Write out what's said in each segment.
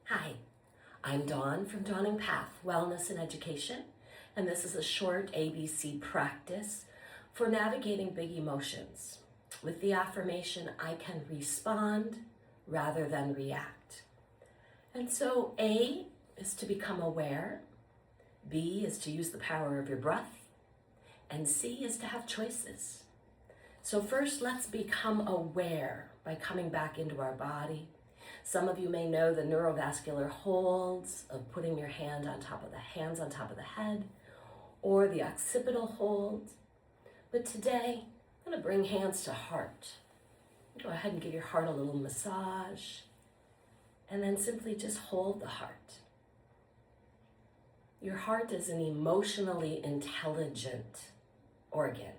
Hi, I'm Dawn from Dawning Path Wellness and Education, and this is a short ABC practice for navigating big emotions with the affirmation, I can respond rather than react. And so A is to become aware, B is to use the power of your breath, and C is to have choices. So first, let's become aware by coming back into our body. Some of you may know the neurovascular holds of putting your hands on top of the head, or the occipital hold. But today, I'm going to bring hands to heart. Go ahead and give your heart a little massage, and then simply just hold the heart. Your heart is an emotionally intelligent organ,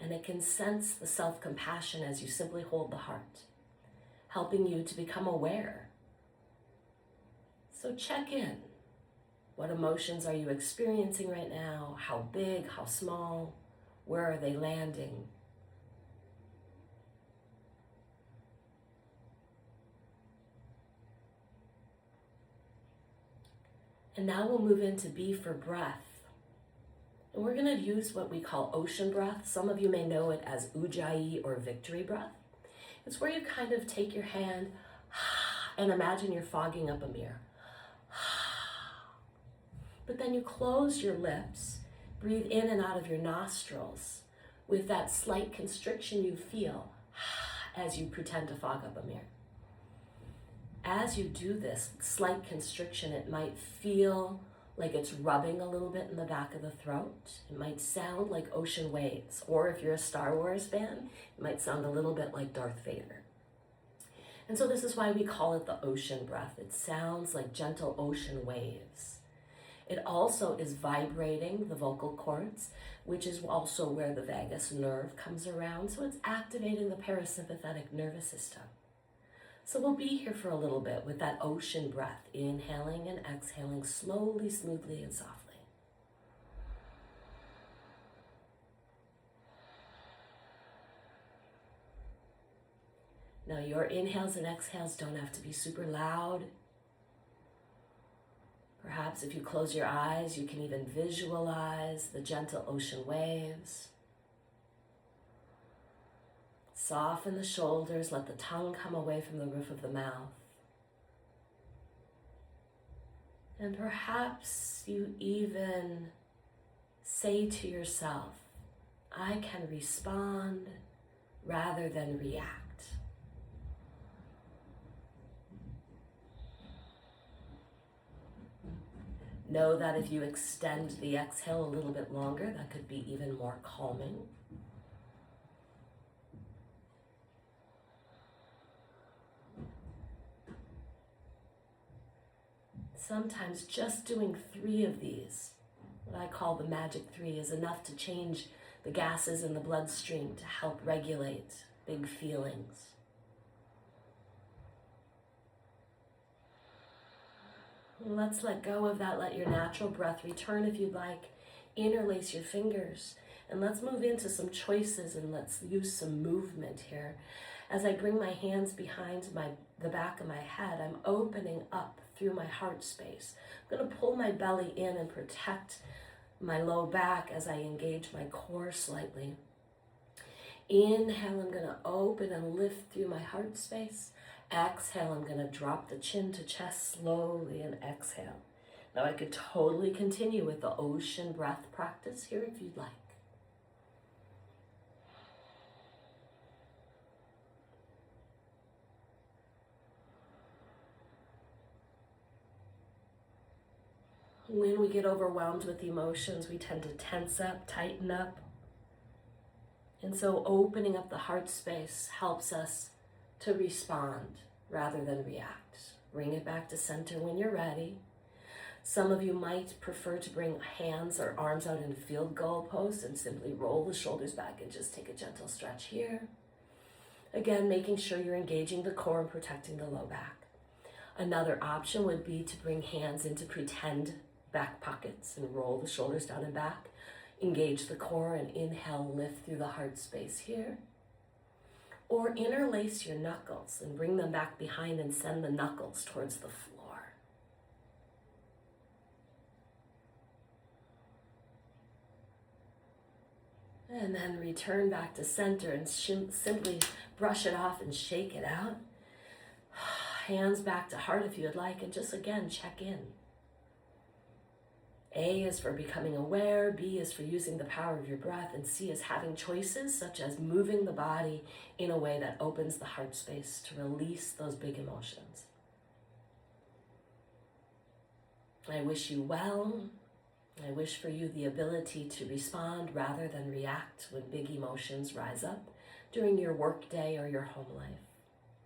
and it can sense the self-compassion as you simply hold the heart, helping you to become aware. So check in. What emotions are you experiencing right now? How big, how small? Where are they landing? And now we'll move into B for breath. And we're going to use what we call ocean breath. Some of you may know it as Ujjayi or victory breath. It's where you kind of take your hand and imagine you're fogging up a mirror. But then you close your lips, breathe in and out of your nostrils with that slight constriction you feel as you pretend to fog up a mirror. As you do this slight constriction, it might feel like it's rubbing a little bit in the back of the throat. It might sound like ocean waves, or if you're a Star Wars fan, it might sound a little bit like Darth Vader. And so this is why we call it the ocean breath. It sounds like gentle ocean waves. It also is vibrating the vocal cords, which is also where the vagus nerve comes around. So it's activating the parasympathetic nervous system. So we'll be here for a little bit with that ocean breath, inhaling and exhaling slowly, smoothly, and softly. Now your inhales and exhales don't have to be super loud. Perhaps if you close your eyes, you can even visualize the gentle ocean waves. Soften the shoulders, let the tongue come away from the roof of the mouth. And perhaps you even say to yourself, I can respond rather than react. Know that if you extend the exhale a little bit longer, that could be even more calming. Sometimes just doing 3 of these, what I call the magic 3, is enough to change the gases in the bloodstream to help regulate big feelings. And let's let go of that. Let your natural breath return if you'd like. Interlace your fingers. And let's move into some choices and let's use some movement here. As I bring my hands behind the back of my head, I'm opening up through my heart space. I'm going to pull my belly in and protect my low back as I engage my core slightly. Inhale, I'm going to open and lift through my heart space. Exhale, I'm going to drop the chin to chest slowly and exhale. Now I could totally continue with the ocean breath practice here if you'd like. When we get overwhelmed with emotions, we tend to tense up, tighten up. And so opening up the heart space helps us to respond rather than react. Bring it back to center when you're ready. Some of you might prefer to bring hands or arms out in field goal pose and simply roll the shoulders back and just take a gentle stretch here. Again, making sure you're engaging the core and protecting the low back. Another option would be to bring hands into pretend back pockets and roll the shoulders down and back. Engage the core and inhale, lift through the heart space here. Or interlace your knuckles and bring them back behind and send the knuckles towards the floor. And then return back to center and simply brush it off and shake it out. Hands back to heart if you would like, and just again check in. A is for becoming aware, B is for using the power of your breath, and C is having choices such as moving the body in a way that opens the heart space to release those big emotions. I wish you well. I wish for you the ability to respond rather than react when big emotions rise up during your work day or your home life.